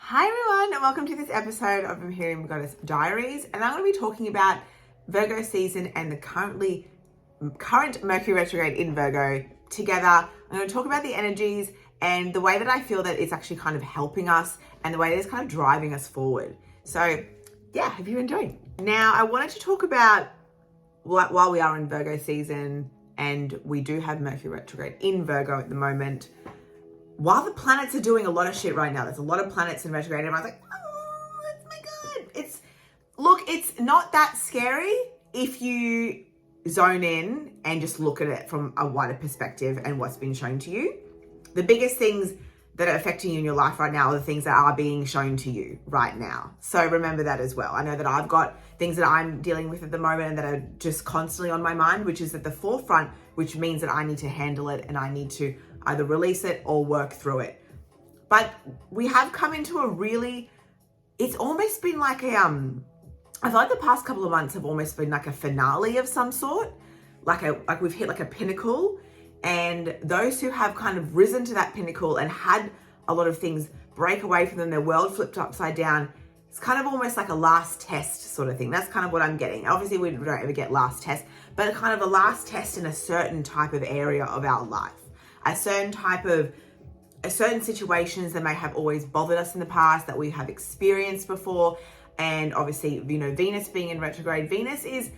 Hi everyone, and welcome to this episode of Imperial Goddess Diaries, and I'm going to be talking about Virgo season and the current Mercury retrograde in Virgo together. I'm going to talk about the energies and the way that I feel that it's actually kind of helping us and the way that it's kind of driving us forward. So yeah, hope you enjoy. Now I wanted to talk about while we are in Virgo season and we do have Mercury retrograde in Virgo at the moment, while the planets are doing a lot of shit right now, there's a lot of planets in retrograde, and everyone's like, oh, it's my God. It's not that scary if you zone in and just look at it from a wider perspective and what's been shown to you. The biggest things that are affecting you in your life right now are the things that are being shown to you right now. So remember that as well. I know that I've got things that I'm dealing with at the moment and that are just constantly on my mind, which is at the forefront, which means that I need to handle it and I need to either release it or work through it. But we have come into it's almost been like I feel like the past couple of months have almost been like a finale of some sort, like we've hit like a pinnacle, and those who have kind of risen to that pinnacle and had a lot of things break away from them, their world flipped upside down. It's kind of almost like a last test sort of thing. That's kind of what I'm getting. Obviously we don't ever get last test, but kind of a last test in a certain type of area of our life. A certain situations that may have always bothered us in the past that we have experienced before. And obviously, Venus being in retrograde, Venus is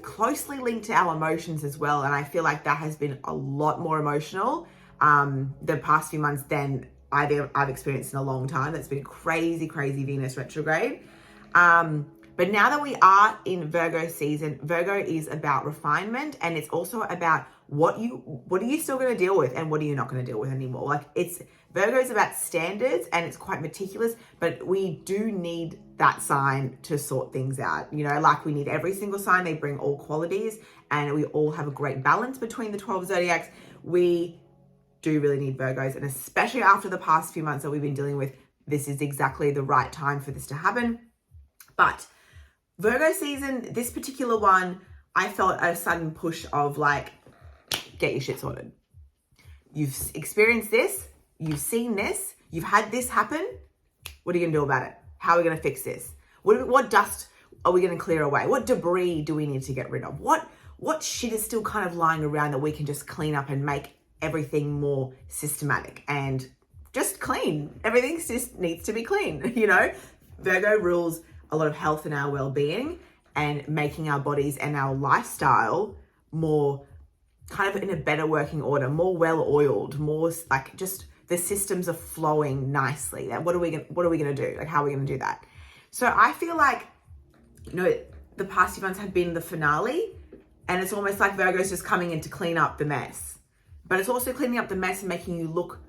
closely linked to our emotions as well. And I feel like that has been a lot more emotional the past few months than I've experienced in a long time. That's been crazy Venus retrograde. But now that we are in Virgo season, Virgo is about refinement, and it's also about what are you still going to deal with and what are you not going to deal with anymore. Virgo is about standards and it's quite meticulous, but we do need that sign to sort things out. We need every single sign. They bring all qualities and we all have a great balance between the 12 zodiacs. We do really need Virgos, and especially after the past few months that we've been dealing with, this is exactly the right time for this to happen. But Virgo season, this particular one, I felt a sudden push of get your shit sorted. You've experienced this, you've seen this, you've had this happen. What are you gonna do about it? How are we gonna fix this? What dust are we gonna clear away? What debris do we need to get rid of? What shit is still kind of lying around that we can just clean up and make everything more systematic and just clean? Everything just needs to be clean, Virgo rules a lot of health and our well-being and making our bodies and our lifestyle more kind of in a better working order, more well-oiled, more just the systems are flowing nicely. What are we gonna do? How are we gonna do that? So I feel like, the past few months have been the finale, and it's almost like Virgo's just coming in to clean up the mess. But it's also cleaning up the mess and making you look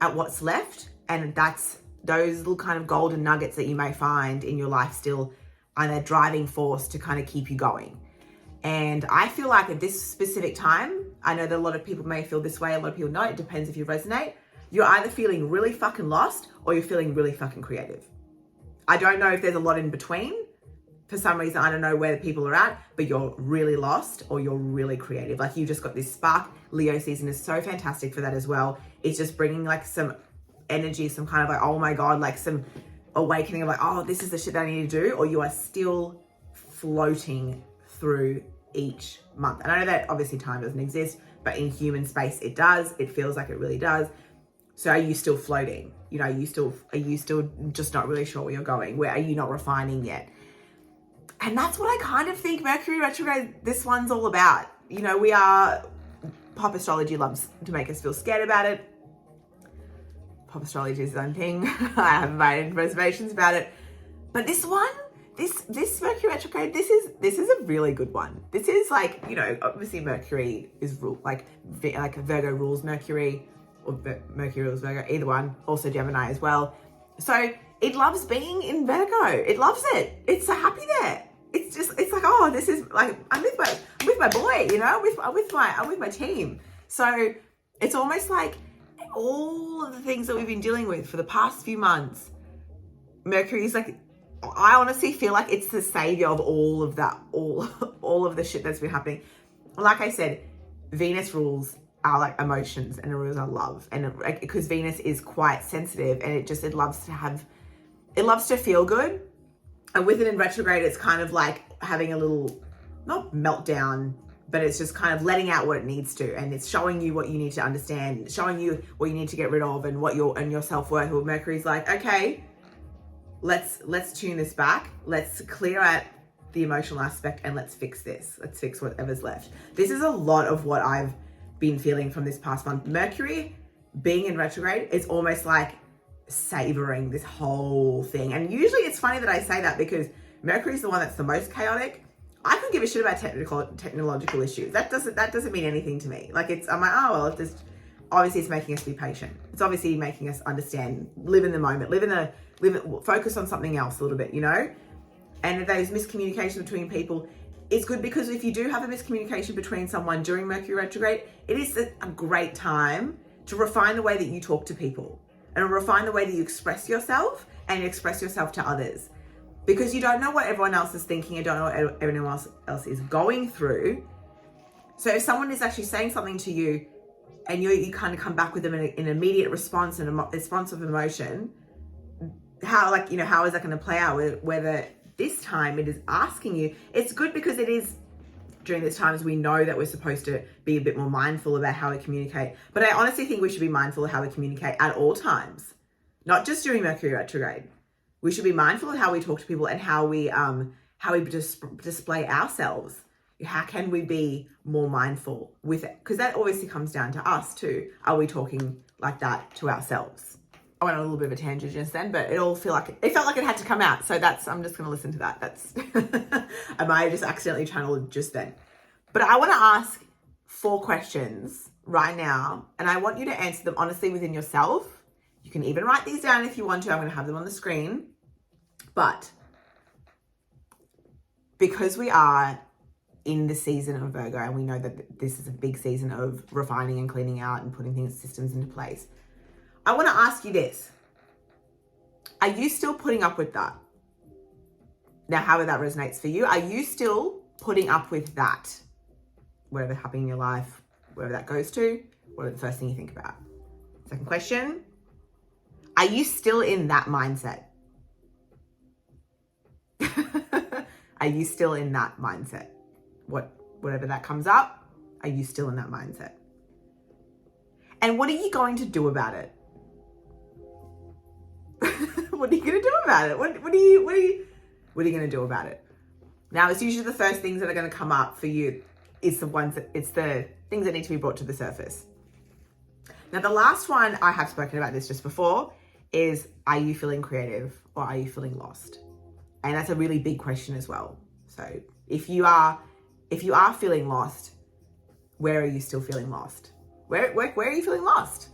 at what's left, and that's those little kind of golden nuggets that you may find in your life still are that driving force to kind of keep you going. And I feel like at this specific time, I know that a lot of people may feel this way, a lot of people know, it depends if you resonate. You're either feeling really fucking lost or you're feeling really fucking creative. I don't know if there's a lot in between. For some reason, I don't know where the people are at, but you're really lost or you're really creative. You've just got this spark. Leo season is so fantastic for that as well. It's just bringing some energy, some kind of oh my God, some awakening of oh, this is the shit that I need to do, or you are still floating through each month. And I know that obviously time doesn't exist, but in human space it does. It feels like it really does. So are you still floating? Are you still just not really sure where you're going? Where are you not refining yet? And that's what I kind of think Mercury retrograde, this one's all about. Pop astrology loves to make us feel scared about it. Pop astrology is its own thing. I have my own reservations about it. But this one, this Mercury retrograde, this is a really good one. This is obviously Mercury is Virgo rules Mercury, or Mercury rules Virgo, either one, also Gemini as well. So it loves being in Virgo. It loves it. It's so happy there. It's oh, this is I'm with my boy, I'm with my team. So it's almost like all of the things that we've been dealing with for the past few months, Mercury is I honestly feel like it's the savior of all of that, all of the shit that's been happening. Like I said, Venus rules our like emotions and it rules our love. And because Venus is quite sensitive and it loves to feel good. And with it in retrograde, it's kind of like having a little, not meltdown, but it's just kind of letting out what it needs to. And it's showing you what you need to understand, showing you what you need to get rid of and what your self-worth. Well, Mercury's like, okay, let's tune this back. Let's clear out the emotional aspect and let's fix this. Let's fix whatever's left. This is a lot of what I've been feeling from this past month. Mercury being in retrograde is almost like savoring this whole thing. And usually it's funny that I say that because Mercury is the one that's the most chaotic. I could give a shit about technological issues. That doesn't mean anything to me. Like I'm like, oh well, if this obviously it's making us be patient. It's obviously making us understand, live in the moment, focus on something else a little bit, you know? And those miscommunications between people, it's good because if you do have a miscommunication between someone during Mercury retrograde, it is a great time to refine the way that you talk to people and refine the way that you express yourself and express yourself to others. Because you don't know what everyone else is thinking, you don't know what everyone else is going through. So if someone is actually saying something to you and you kind of come back with them in an immediate response and a response of emotion, how is that going to play out? Whether this time it is asking you, it's good because it is during these times we know that we're supposed to be a bit more mindful about how we communicate. But I honestly think we should be mindful of how we communicate at all times, not just during Mercury retrograde. We should be mindful of how we talk to people and how we display ourselves. How can we be more mindful with it? Because that obviously comes down to us too. Are we talking like that to ourselves? I went on a little bit of a tangent just then, but it felt like it had to come out. So I'm just going to listen to that. That's, I might have just accidentally channeled just then. But I want to ask 4 questions right now, and I want you to answer them honestly within yourself. You can even write these down if you want to. I'm going to have them on the screen. But because we are in the season of Virgo and we know that this is a big season of refining and cleaning out and putting systems into place, I want to ask you this. Are you still putting up with that? Now, however that resonates for you, are you still putting up with that? Whatever happened in your life, wherever that goes to, what are the first thing you think about? Second question, are you still in that mindset? Are you still in that mindset? Whatever that comes up, are you still in that mindset? And what are you going to do about it? What are you going to do about it? What are you going to do about it? Now, it's usually the first things that are going to come up for you. It's the things that need to be brought to the surface. Now, the last one, I have spoken about this just before, is are you feeling creative or are you feeling lost? And that's a really big question as well. So if you are feeling lost, where are you still feeling lost? Where are you feeling lost?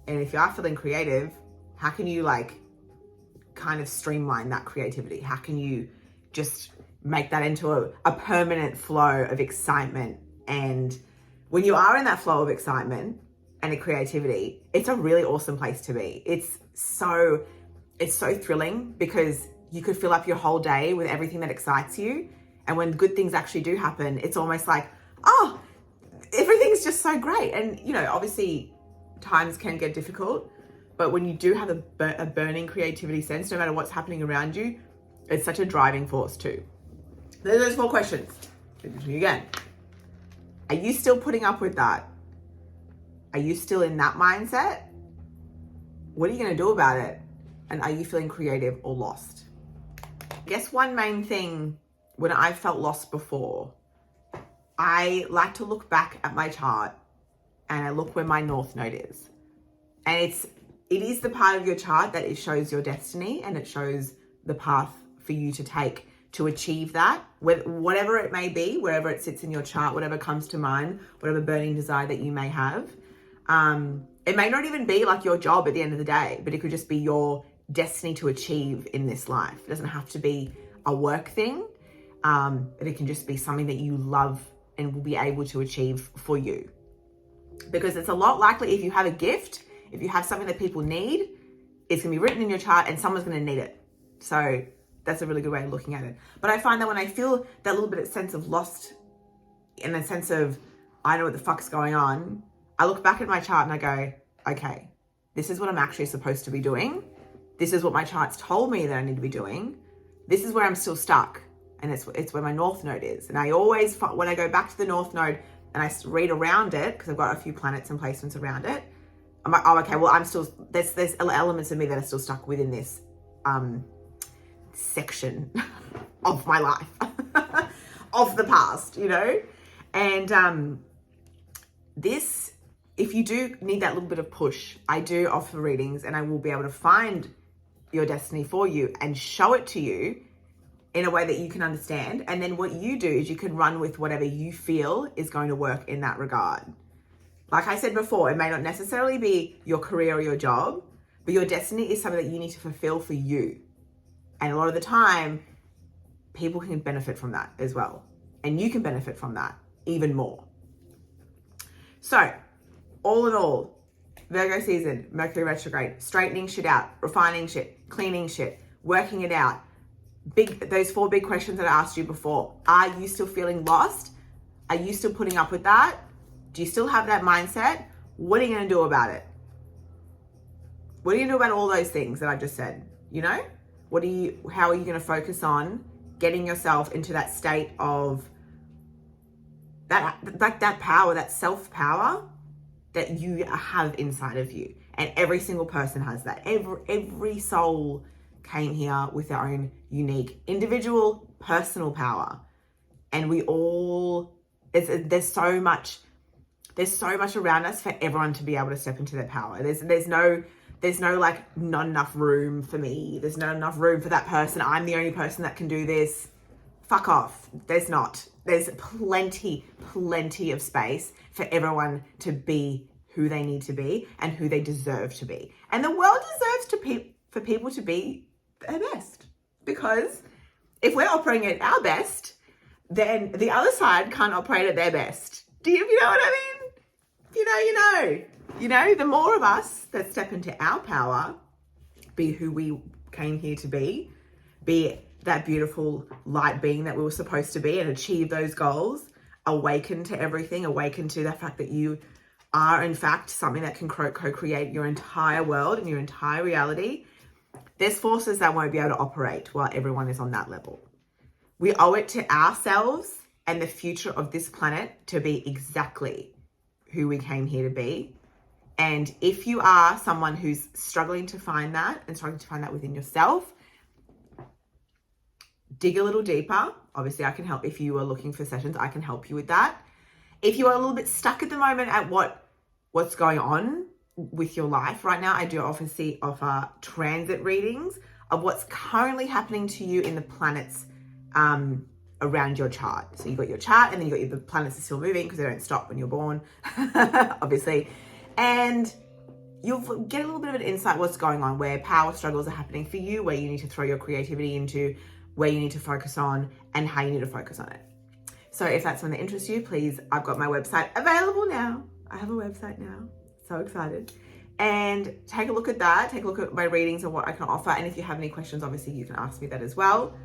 And if you are feeling creative, how can you kind of streamline that creativity? How can you just make that into a permanent flow of excitement? And when you are in that flow of excitement and a creativity, it's a really awesome place to be. It's so thrilling because you could fill up your whole day with everything that excites you. And when good things actually do happen, it's almost like, oh, everything's just so great. And, obviously times can get difficult, but when you do have a burning creativity sense, no matter what's happening around you, it's such a driving force too. There's those 4 questions. Again, are you still putting up with that? Are you still in that mindset? What are you going to do about it? And are you feeling creative or lost? I guess one main thing when I felt lost before, I like to look back at my chart and I look where my north node is. And it is the part of your chart that it shows your destiny and it shows the path for you to take to achieve that, whatever it may be, wherever it sits in your chart, whatever comes to mind, whatever burning desire that you may have. It may not even be like your job at the end of the day, but it could just be your destiny to achieve in this life. It doesn't have to be a work thing, but it can just be something that you love and will be able to achieve for you. Because it's a lot likely if you have a gift, if you have something that people need, it's going to be written in your chart and someone's going to need it. So that's a really good way of looking at it. But I find that when I feel that little bit of sense of lost, in a sense of, I don't know what the fuck's going on, I look back at my chart and I go, okay, this is what I'm actually supposed to be doing. This is what my chart's told me that I need to be doing. This is where I'm still stuck. And it's where my north node is. And I always, when I go back to the north node and I read around it, because I've got a few planets and placements around it, I'm like, oh, okay, well, I'm still, there's elements of me that are still stuck within this section of my life, of the past, you know? And this, if you do need that little bit of push, I do offer readings and I will be able to find your destiny for you and show it to you in a way that you can understand. And then what you do is you can run with whatever you feel is going to work in that regard. Like I said before, it may not necessarily be your career or your job, but your destiny is something that you need to fulfill for you. And a lot of the time, people can benefit from that as well. And you can benefit from that even more. So, all in all, Virgo season, Mercury retrograde, straightening shit out, refining shit, cleaning shit, working it out. Those 4 big questions that I asked you before. Are you still feeling lost? Are you still putting up with that? Do you still have that mindset? What are you going to do about it? What are you going to do about all those things that I just said? You know, how are you going to focus on getting yourself into that state of that power, that self-power that you have inside of you? And every single person has that. Every soul came here with their own unique, individual, personal power. And we all, there's so much around us for everyone to be able to step into their power. There's no like not enough room for me. There's not enough room for that person. I'm the only person that can do this. Fuck off. There's not. There's plenty of space for everyone to be who they need to be and who they deserve to be. And the world deserves for people to be their best. Because if we're operating at our best, then the other side can't operate at their best. Do you know what I mean? You know, the more of us that step into our power, be who we came here to be that beautiful light being that we were supposed to be and achieve those goals, awaken to everything, awaken to the fact that you are in fact something that can co-create your entire world and your entire reality. There's forces that won't be able to operate while everyone is on that level. We owe it to ourselves and the future of this planet to be exactly who we came here to be. And if you are someone who's struggling to find that and struggling to find that within yourself, dig a little deeper. Obviously, I can help. If you are looking for sessions, I can help you with that. If you are a little bit stuck at the moment at what's going on with your life right now, I do offer transit readings of what's currently happening to you in the planets around your chart. So you've got your chart and then you've got the planets are still moving because they don't stop when you're born, obviously. And you'll get a little bit of an insight what's going on, where power struggles are happening for you, where you need to throw your creativity into, where you need to focus on, and how you need to focus on it. So if that's something that interests you, please, I've got my website available now. I have a website now. So excited. And take a look at that. Take a look at my readings and what I can offer. And if you have any questions, obviously you can ask me that as well.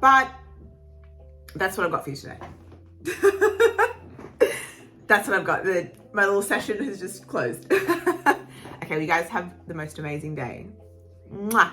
But that's what I've got for you today. That's what I've got. My little session has just closed. Okay, well, you guys have the most amazing day. Mwah.